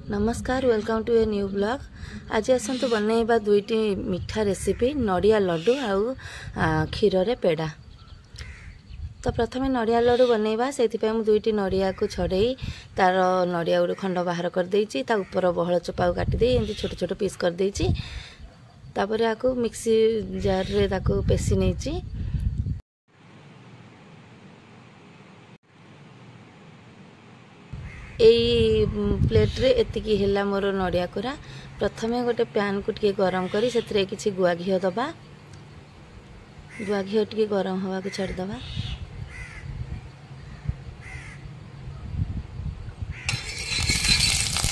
नमस्कार welcome to a new blog. आज आसतु बनैबा दुईटी मिठा रेसिपी नड़िया लड्डू आउ क्षीर रे पेड़ा। तो प्रथमे नड़िया लड्डू बनैबा से मु दुईटी नड़िया को छड़े तार नड़िया गुड़ खंड बाहर कर देइछि ता ऊपर बहल चोपा काटी दे एंती छोट छोट पीस कर देइछि। तापर आकु मिक्सी जार रे ताकु पेसी नेइछि। एई प्लेट रे एतिकी हेला मोर नड़िया कोरा। प्रथमे गोटे पैन को टिके गरम करी सेतरे किछि गुआ घियो दबा। गुआ घियो टिके गरम हवा को छाड़ दबा।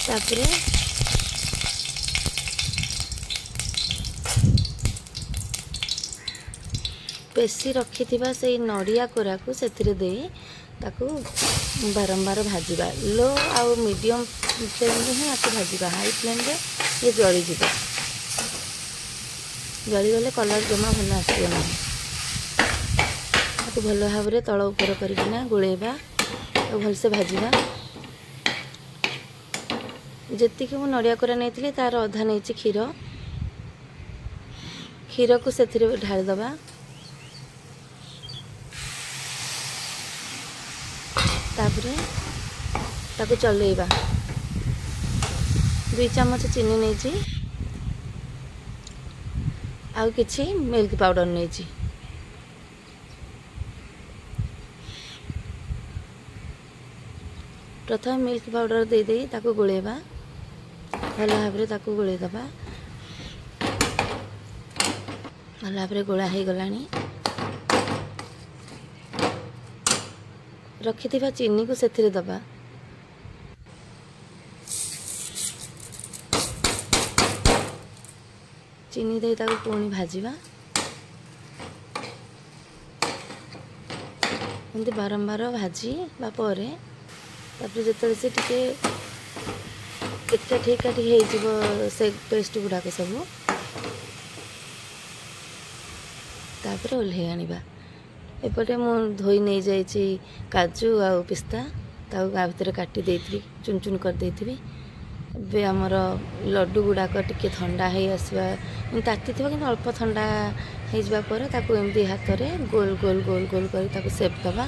तापरे पेसी रखिथिबा से नड़िया कोरा को सेतरे दे ताकू बारंबार भाजवा। लो आउ मीडियम फ्लेम रे ही आपको भाजवा। हाई फ्लेम रे ये जली जीव। जली गले कलर जमा भल आसो ना। आपको भल भाव में तल ऊपर करना गोलेबा और भलसे भाजवा। जेतिक मु नड़िया कोरा नहीं तार अधा नहीं क्षीर। क्षीर को से ढाल दबा। तापरे ताकू चलेबा। 2 चम्मच चीनी नहीं आउ किछि मिल्क पाउडर नहीं। प्रथम मिल्क पाउडर दे दे ताकू गोलेबा। भल भाव में ताकू गोले दबा। भल भाव में गोला हो गलानी। रखिथिबा चीनी को सेथिरे दबा। चीनी दे ताको पुणी भाजवा। एमती बारंबार भाजी बापरे तापर जेतले से टिके एकाठी एकाठी हे जिवो से पेस्ट गुडा को सब तापर ओल्हे आनिबा। एपटे मु धोई नहीं जाइछि काजू आ पिस्ता ताऊ गा भीतर काटी देइथि चुन चुन कर देइथि। बे हमर लड्डू गुडाक टिके ठंडा हे आसबा ताती थिबा कि अल्प ठंडा हे जबा पर ताकू एमदी हाथ रे गोल गोल गोल गोल करी ताकू शेप दबा।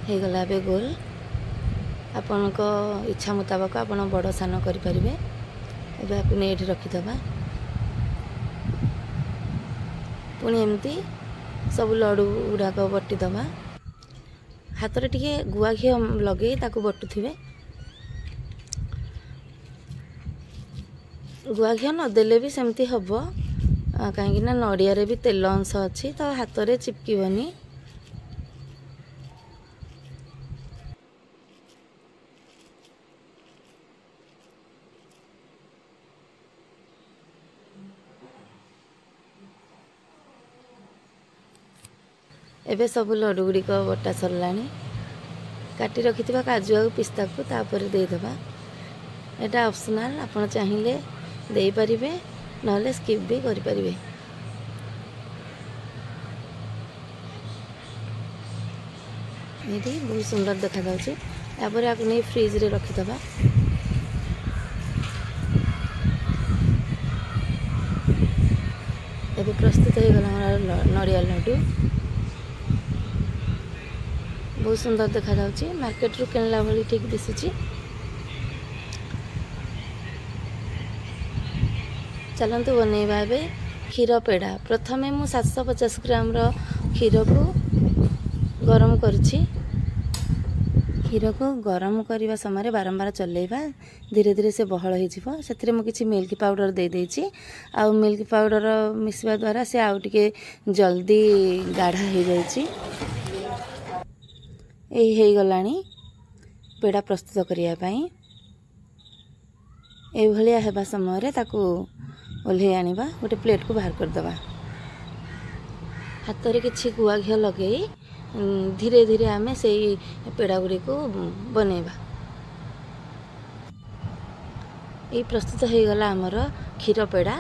हे गला बे गोल। आपन को इच्छा मुताबिक आपन बड़ सान करि परिबे। एबे आपन एठी रखि दबा। पुणी एमती सब लड्डू गुड़ाक बटी दबा। हाथ रे टिके गुआ घी लगे ताकू बटुथिबे। गुआ घी न देले भी सेमती हबो काहेकि ना नड़िया रे भी तेल अंश अछि तो हाथ रे चिपकीबनी। एबे सब लड्डू गुड़िक बटा सरलानी। काटी रखिथिबा काजू आ पिस्ता को तापर दे दबा। एटा ऑप्शनल आपण चाहिए दे परिबे नले स्किप भी करि परिबे। एठी बहुत सुंदर देखा जाउछि। तापर आकु नै फ्रिज रे रखि दबा। एबे प्रस्तुत हो गला हमरा नड़िया लड्डू। बहुत सुंदर देखा जाउछि। मार्केट रू किनला भली ठीक दिसुछि। चलंतु बनैबा बे क्षीर पेड़ा। प्रथमे मु 750 ग्राम रो क्षीर को गरम करछि। क्षीर को गरम करबा समय बारंबार चलेबा। धीरे धीरे से बहल हो जिवो। सेथिरे मु किछि मिल्क पाउडर दे देछि। आ मिल्क पाउडर मिसवा द्वारा से आउ टिके जल्दी गाढ़ा हो जाइछि। यही है गलानी पेड़ा प्रस्तुत करिया पाई। ए भलिया हेबा समय रे ताकू ओल्हे आनिबा। गोटे प्लेट को बाहर कर दबा। हाथ रे किछि गुआ घियो लगे धीरे धीरे आमे से पेड़ा गुडी को बनैबा। ए प्रस्तुत हो गला हमर क्षीर पेड़ा।